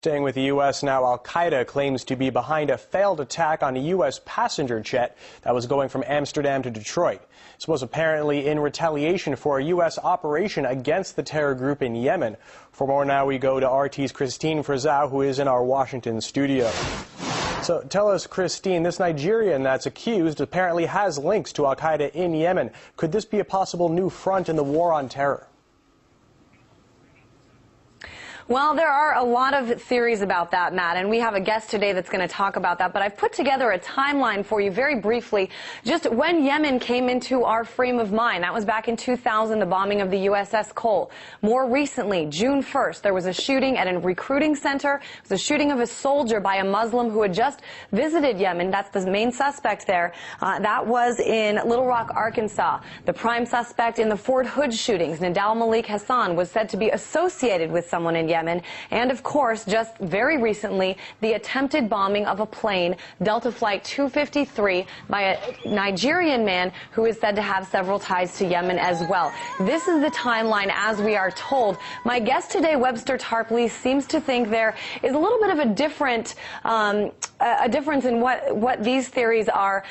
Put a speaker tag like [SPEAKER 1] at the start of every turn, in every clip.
[SPEAKER 1] Staying with the U.S. now, Al-Qaeda claims to be behind a failed attack on a U.S. passenger jet that was going from Amsterdam to Detroit. This was apparently in retaliation for a U.S. operation against the terror group in Yemen. For more now, we go to RT's Christine Frizau, who is in our Washington studio. So tell us, Christine, this Nigerian that's accused apparently has links to Al-Qaeda in Yemen. Could this be a possible new front in the war on terror?
[SPEAKER 2] Well, there are a lot of theories about that, Matt, and we have a guest today that's going to talk about that. But I've put together a timeline for you very briefly, just when Yemen came into our frame of mind. That was back in 2000, the bombing of the USS Cole. More recently, June 1st, there was a shooting at a recruiting center. It was a shooting of a soldier by a Muslim who had just visited Yemen. That's the main suspect there. That was in Little Rock, Arkansas. The prime suspect in the Fort Hood shootings, Nidal Malik Hassan, was said to be associated with someone in Yemen. And, of course, just very recently, the attempted bombing of a plane, Delta Flight 253, by a Nigerian man who is said to have several ties to Yemen as well. This is the timeline as we are told. My guest today, Webster Tarpley, seems to think there is a little bit of a difference in what these theories are.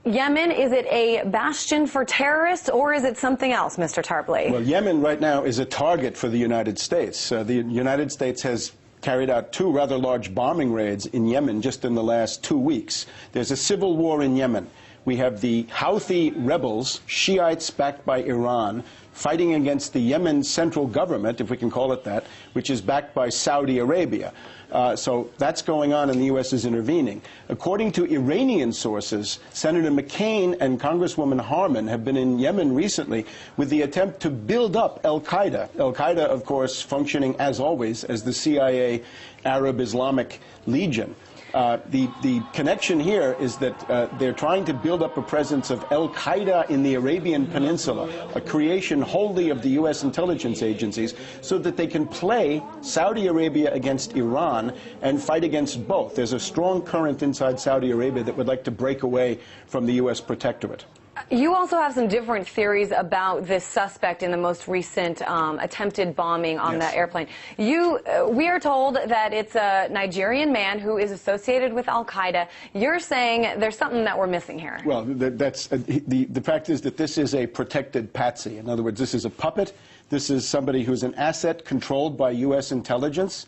[SPEAKER 2] Yemen, is it a bastion for terrorists, or is it something else, Mr. Tarpley?
[SPEAKER 3] Well, Yemen right now is a target for the United States. The United States has carried out two rather large bombing raids in Yemen just in the last 2 weeks. There's a civil war in Yemen. We have the Houthi rebels, Shiites backed by Iran, fighting against the Yemen central government, if we can call it that, which is backed by Saudi Arabia. So that's going on, and the U.S. is intervening. According to Iranian sources, Senator McCain and Congresswoman Harman have been in Yemen recently with the attempt to build up Al-Qaeda. Al-Qaeda, of course, functioning, as always, as the CIA Arab Islamic Legion. The connection here is that they're trying to build up a presence of Al-Qaeda in the Arabian Peninsula, a creation wholly of the U.S. intelligence agencies, so that they can play Saudi Arabia against Iran and fight against both. There's a strong current inside Saudi Arabia that would like to break away from the U.S. protectorate.
[SPEAKER 2] You also have some different theories about this suspect in the most recent attempted bombing on the airplane. We are told that it's a Nigerian man who is associated with Al-Qaeda. You're saying there's something that we're missing here.
[SPEAKER 3] Well, the fact is that this is a protected patsy. In other words, this is a puppet. This is somebody who's an asset controlled by U.S. intelligence.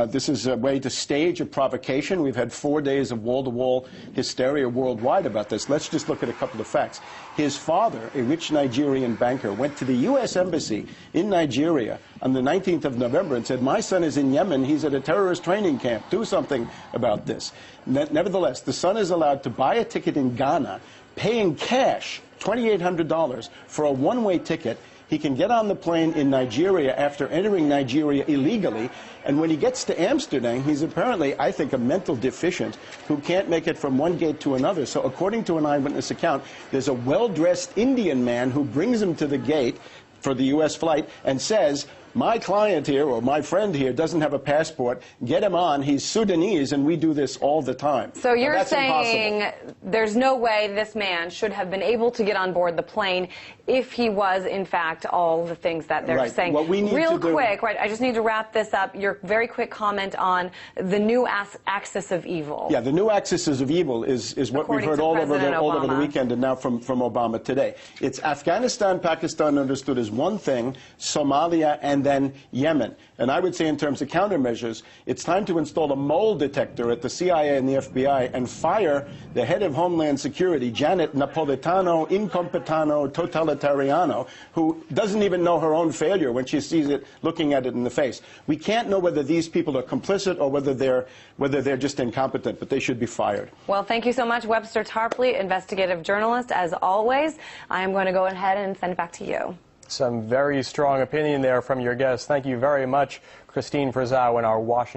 [SPEAKER 3] This is a way to stage a provocation. We've had 4 days of wall-to-wall hysteria worldwide about this. Let's just look at a couple of facts. His father, a rich Nigerian banker, went to the U.S. Embassy in Nigeria on the 19th of November and said, my son is in Yemen. He's at a terrorist training camp. Do something about this. Nevertheless, the son is allowed to buy a ticket in Ghana, paying cash, $2,800, for a one-way ticket. He can get on the plane in Nigeria after entering Nigeria illegally, and when he gets to Amsterdam, he's apparently, I think, a mental deficient who can't make it from one gate to another. So according to an eyewitness account, there's a well-dressed Indian man who brings him to the gate for the U.S. flight and says, my client here, or my friend here, doesn't have a passport. Get him on. He's Sudanese, and we do this all the time.
[SPEAKER 2] So you're saying there's no way this man should have been able to get on board the plane if he was, in fact, all the things that they're saying.
[SPEAKER 3] What we need
[SPEAKER 2] Real quick, I just need to wrap this up. Your very quick comment on the new axis of evil.
[SPEAKER 3] Yeah, the new axis of evil is what we've heard all over the weekend and now from Obama today. It's Afghanistan, Pakistan understood as one thing, Somalia, and then Yemen. And I would say in terms of countermeasures, it's time to install a mole detector at the CIA and the FBI and fire the head of Homeland Security, Janet Napolitano Incompetano Totalitariano, who doesn't even know her own failure when she sees it, looking at it in the face. We can't know whether these people are complicit or whether they're just incompetent, but they should be fired.
[SPEAKER 2] Well, thank you so much, Webster Tarpley, investigative journalist, as always. I am going to go ahead and send it back to you.
[SPEAKER 1] Some very strong opinion there from your guest. Thank you very much, Christine Frizau, in our Washington